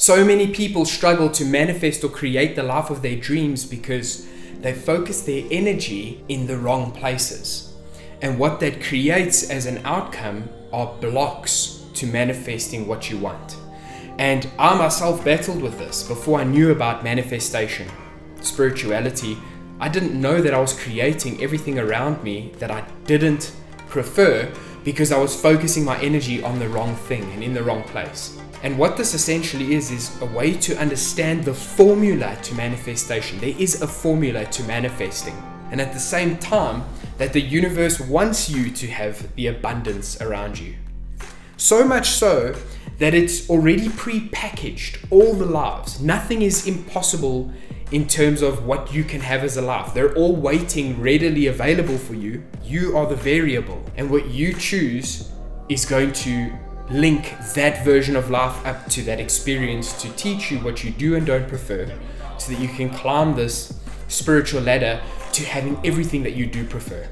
So many people struggle to manifest or create the life of their dreams because they focus their energy in the wrong places. And what that creates as an outcome are blocks to manifesting what you want. And I myself battled with this before I knew about manifestation, spirituality. I didn't know that I was creating everything around me that I didn't prefer because I was focusing my energy on the wrong thing and in the wrong place. And what this essentially is a way to understand the formula to manifestation. There is a formula to manifesting. And at the same time, that the universe wants you to have the abundance around you. So much so that it's already pre-packaged, all the lives. Nothing is impossible in terms of what you can have as a life. They're all waiting, readily available for you. You are the variable. And what you choose is going to link that version of life up to that experience to teach you what you do and don't prefer, so that you can climb this spiritual ladder to having everything that you do prefer.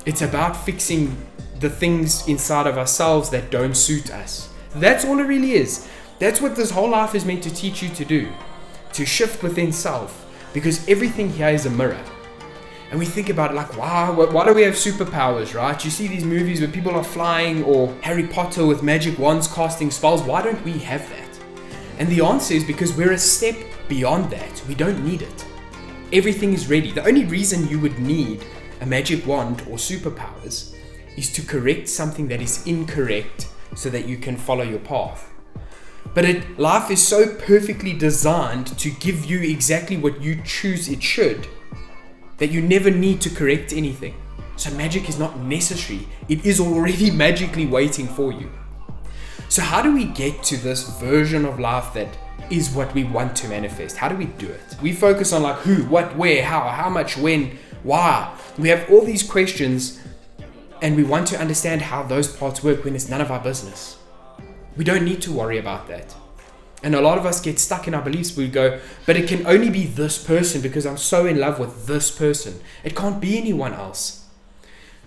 It's about fixing the things inside of ourselves that don't suit us. That's all it really is. That's what this whole life is meant to teach you to do, to shift within self, because everything here is a mirror. And we think about it like, wow, why do we have superpowers, right? You see these movies where people are flying, or Harry Potter with magic wands casting spells. Why don't we have that? And the answer is because we're a step beyond that. We don't need it. Everything is ready. The only reason you would need a magic wand or superpowers is to correct something that is incorrect so that you can follow your path. But life is so perfectly designed to give you exactly what you choose it should, that you never need to correct anything. So magic is not necessary. It is already magically waiting for you. So how do we get to this version of life that is what we want to manifest? How do we do it? We focus on like who, what, where, how much, when, why. We have all these questions and we want to understand how those parts work when it's none of our business. We don't need to worry about that. And a lot of us get stuck in our beliefs. We go, but it can only be this person because I'm so in love with this person. It can't be anyone else.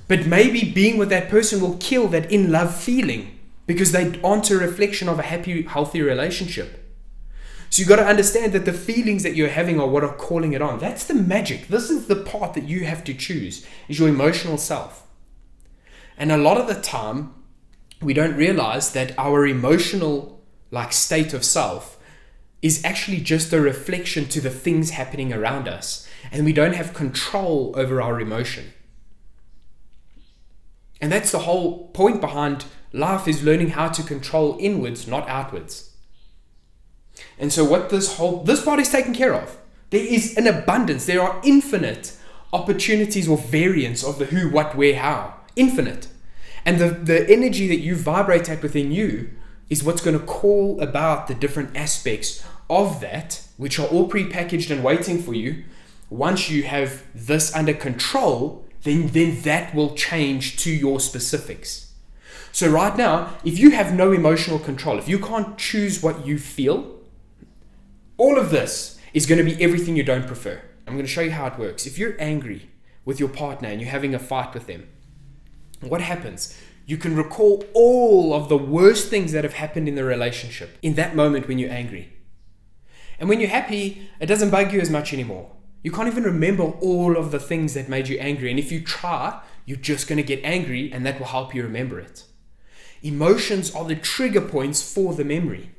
But maybe being with that person will kill that in love feeling because they aren't a reflection of a happy, healthy relationship. So you've got to understand that the feelings that you're having are what are calling it on. That's the magic. This is the part that you have to choose, is your emotional self. And a lot of the time, we don't realize that our emotional state of self is actually just a reflection to the things happening around us. And we don't have control over our emotion. And that's the whole point behind life, is learning how to control inwards, not outwards. And so what this part is taken care of. There is an abundance. There are infinite opportunities or variants of the who, what, where, how. Infinite. And the energy that you vibrate at within you is what's going to call about the different aspects of that, which are all prepackaged and waiting for you. Once you have this under control, then that will change to your specifics. So right now, if you have no emotional control, if you can't choose what you feel, all of this is going to be everything you don't prefer. I'm going to show you how it works. If you're angry with your partner and you're having a fight with them, what happens? You can recall all of the worst things that have happened in the relationship in that moment when you're angry. And when you're happy, it doesn't bug you as much anymore. You can't even remember all of the things that made you angry. And if you try, you're just going to get angry, and that will help you remember it. Emotions are the trigger points for the memory.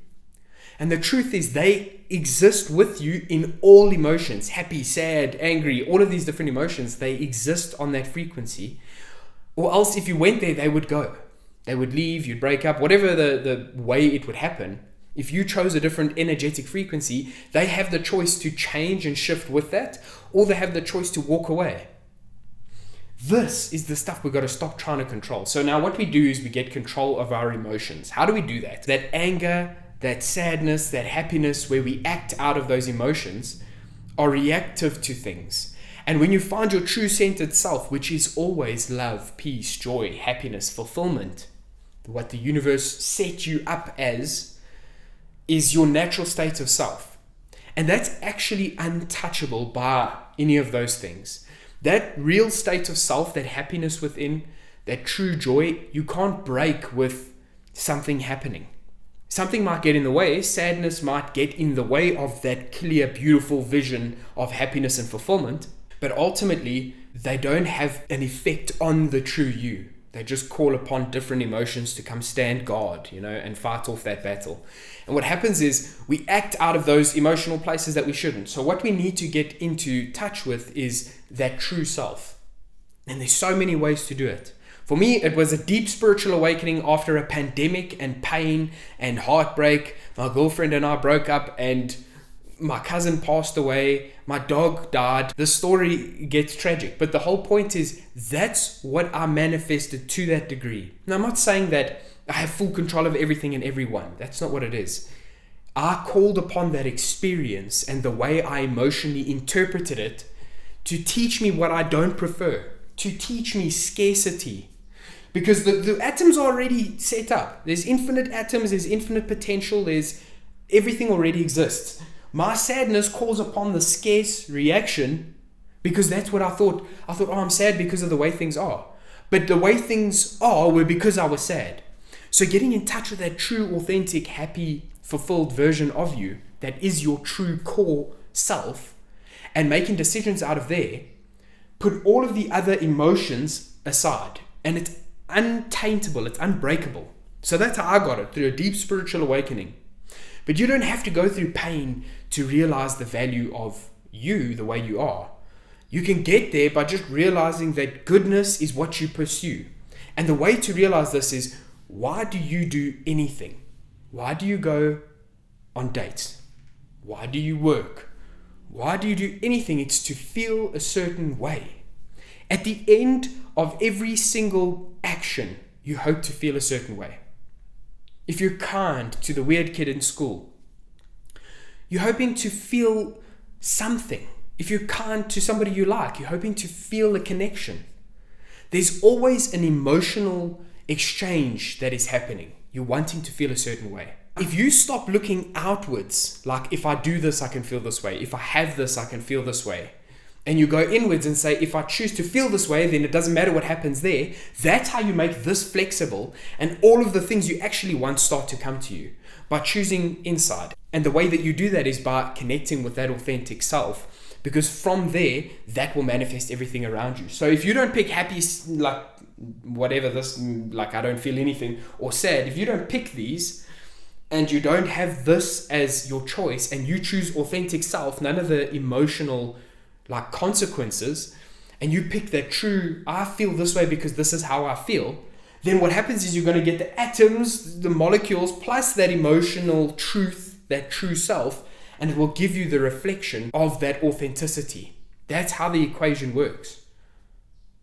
And the truth is, they exist with you in all emotions. Happy, sad, angry, all of these different emotions, they exist on that frequency. Or else if you went there, they would go. They would leave, you'd break up, whatever the way it would happen. If you chose a different energetic frequency, they have the choice to change and shift with that, or they have the choice to walk away. This is the stuff we've got to stop trying to control. So now what we do is we get control of our emotions. How do we do that? That anger, that sadness, that happiness, where we act out of those emotions, are reactive to things. And when you find your true centered self, which is always love, peace, joy, happiness, fulfillment, what the universe set you up as is your natural state of self. And that's actually untouchable by any of those things. That real state of self, that happiness within, that true joy, you can't break with something happening. Something might get in the way. Sadness might get in the way of that clear, beautiful vision of happiness and fulfillment. But ultimately, they don't have an effect on the true you. They just call upon different emotions to come stand guard, and fight off that battle. And what happens is we act out of those emotional places that we shouldn't. So what we need to get into touch with is that true self. And there's so many ways to do it. For me, it was a deep spiritual awakening after a pandemic and pain and heartbreak. My girlfriend and I broke up and my cousin passed away. My dog died. The story gets tragic. But the whole point is that's what I manifested to that degree. Now, I'm not saying that I have full control of everything and everyone. That's not what it is. I called upon that experience and the way I emotionally interpreted it to teach me what I don't prefer, to teach me scarcity. Because the atoms are already set up. There's infinite atoms, there's infinite potential, there's everything already exists. My sadness calls upon the scarce reaction because that's what I thought. I thought, I'm sad because of the way things are. But the way things are were because I was sad. So getting in touch with that true, authentic, happy, fulfilled version of you that is your true core self and making decisions out of there, put all of the other emotions aside. And it's untaintable, it's unbreakable. So that's how I got it, through a deep spiritual awakening. But you don't have to go through pain to realize the value of you the way you are. You can get there by just realizing that goodness is what you pursue. And the way to realize this is, why do you do anything? Why do you go on dates? Why do you work? Why do you do anything? It's to feel a certain way. At the end of every single action, you hope to feel a certain way. If you're kind to the weird kid in school, you're hoping to feel something. If you're kind to somebody you like, you're hoping to feel a connection. There's always an emotional exchange that is happening. You're wanting to feel a certain way. If you stop looking outwards, like if I do this, I can feel this way. If I have this, I can feel this way. And you go inwards and say, if I choose to feel this way, then it doesn't matter what happens there. That's how you make this flexible. And all of the things you actually want start to come to you by choosing inside. And the way that you do that is by connecting with that authentic self. Because from there, that will manifest everything around you. So if you don't pick happy, like whatever this, like I don't feel anything, or sad, if you don't pick these and you don't have this as your choice and you choose authentic self, none of the emotional like consequences, and you pick that true, I feel this way because this is how I feel, then what happens is you're going to get the atoms, the molecules, plus that emotional truth, that true self, and it will give you the reflection of that authenticity. That's how the equation works.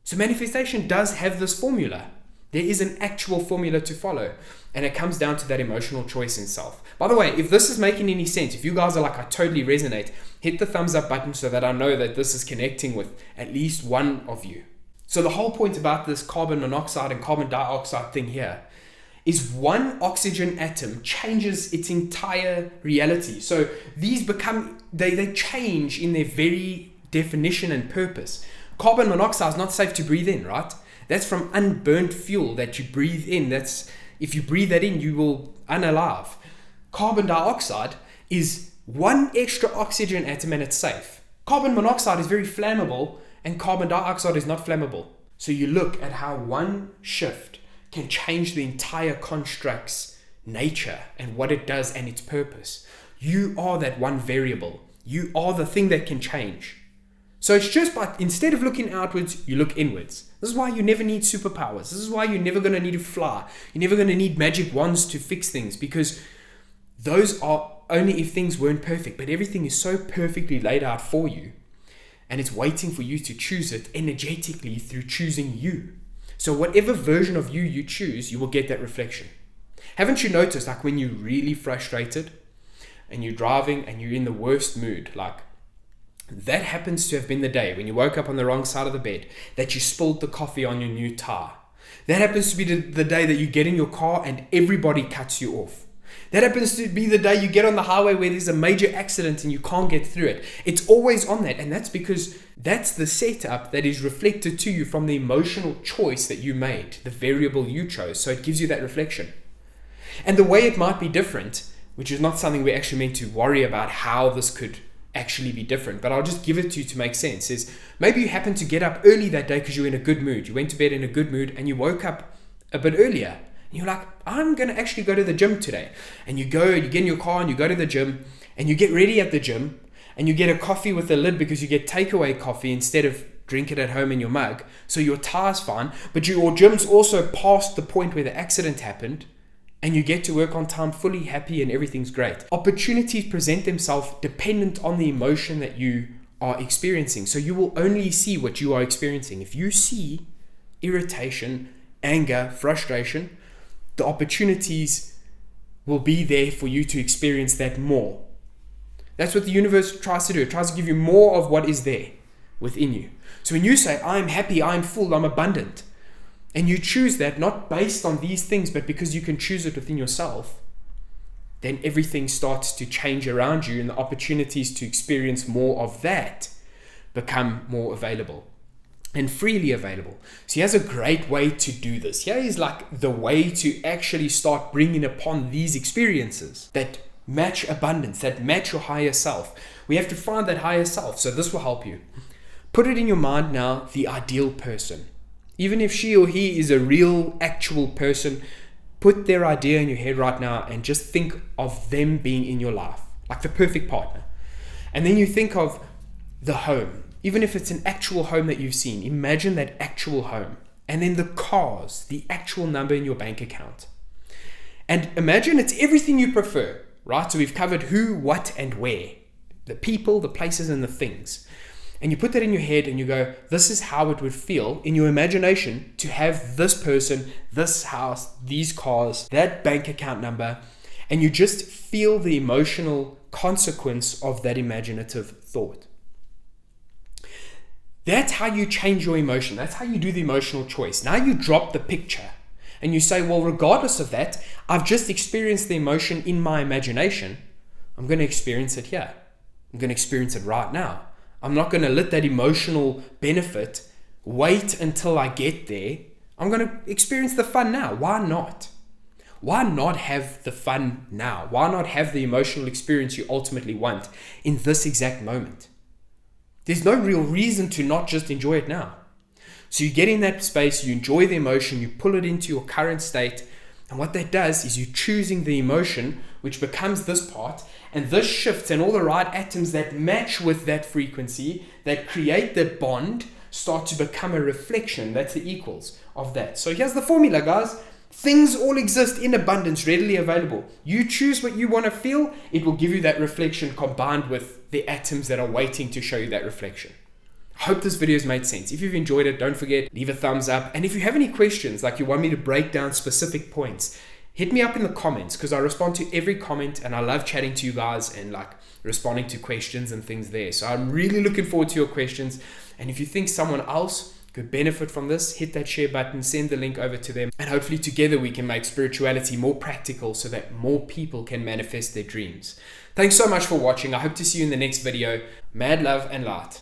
So manifestation does have this formula. There is an actual formula to follow, and it comes down to that emotional choice in self. By the way, if this is making any sense, if you guys are like, I totally resonate, hit the thumbs up button so that I know that this is connecting with at least one of you. So the whole point about this carbon monoxide and carbon dioxide thing here is one oxygen atom changes its entire reality. So these become, they change in their very definition and purpose. Carbon monoxide is not safe to breathe in, right? That's from unburnt fuel that you breathe in. That's, if you breathe that in, you will unalive. Carbon dioxide is one extra oxygen atom and it's safe. Carbon monoxide is very flammable and carbon dioxide is not flammable. So you look at how one shift can change the entire construct's nature and what it does and its purpose. You are that one variable. You are the thing that can change. So it's just by, instead of looking outwards, you look inwards. This is why you never need superpowers. This is why you're never going to need to fly. You're never going to need magic wands to fix things, because those are only if things weren't perfect. But everything is so perfectly laid out for you, and it's waiting for you to choose it energetically through choosing you. So whatever version of you you choose, you will get that reflection. Haven't you noticed, like when you're really frustrated and you're driving and you're in the worst mood, like that happens to have been the day when you woke up on the wrong side of the bed, that you spilled the coffee on your new tire. That happens to be the day that you get in your car and everybody cuts you off. That happens to be the day you get on the highway where there's a major accident and you can't get through it. It's always on that, and that's because that's the setup that is reflected to you from the emotional choice that you made, the variable you chose. So it gives you that reflection. And the way it might be different, which is not something we're actually meant to worry about how this could actually be different, but I'll just give it to you to make sense, is maybe you happen to get up early that day because you're in a good mood. You went to bed in a good mood and you woke up a bit earlier. And you're like, I'm going to actually go to the gym today. And you get in your car and you go to the gym and you get ready at the gym and you get a coffee with a lid because you get takeaway coffee instead of drink it at home in your mug. So your tie's fine, but your gym's also past the point where the accident happened and you get to work on time fully happy and everything's great. Opportunities present themselves dependent on the emotion that you are experiencing. So you will only see what you are experiencing. If you see irritation, anger, frustration, the opportunities will be there for you to experience that more. That's what the universe tries to do. It tries to give you more of what is there within you. So when you say, I'm happy, I'm full, I'm abundant, and you choose that not based on these things, but because you can choose it within yourself, then everything starts to change around you and the opportunities to experience more of that become more available and freely available. So he has a great way to do this. Here is like the way to actually start bringing upon these experiences that match abundance, that match your higher self. We have to find that higher self. So this will help you. Put it in your mind now, the ideal person. Even if she or he is a real, actual person, put their idea in your head right now and just think of them being in your life, like the perfect partner. And then you think of the home. Even if it's an actual home that you've seen, imagine that actual home. And then the cars, the actual number in your bank account. And imagine it's everything you prefer, right? So we've covered who, what, and where. The people, the places, and the things. And you put that in your head and you go, this is how it would feel in your imagination to have this person, this house, these cars, that bank account number. And you just feel the emotional consequence of that imaginative thought. That's how you change your emotion. That's how you do the emotional choice. Now you drop the picture and you say, well, regardless of that, I've just experienced the emotion in my imagination. I'm going to experience it here. I'm going to experience it right now. I'm not going to let that emotional benefit wait until I get there. I'm going to experience the fun now. Why not? Why not have the fun now? Why not have the emotional experience you ultimately want in this exact moment? There's no real reason to not just enjoy it now. So you get in that space, you enjoy the emotion, you pull it into your current state. And what that does is you're choosing the emotion, which becomes this part, and this shifts, and all the right atoms that match with that frequency, that create the bond, start to become a reflection. That's the equals of that. So here's the formula, guys. Things all exist in abundance, readily available. You choose what you want to feel, it will give you that reflection combined with the atoms that are waiting to show you that reflection. I hope this video has made sense. If you've enjoyed it, don't forget, leave a thumbs up. And if you have any questions, like you want me to break down specific points, hit me up in the comments because I respond to every comment and I love chatting to you guys and like responding to questions and things there. So I'm really looking forward to your questions. And if you think someone else could benefit from this, hit that share button, send the link over to them, and hopefully together we can make spirituality more practical so that more people can manifest their dreams. Thanks so much for watching. I hope to see you in the next video. Mad love and light.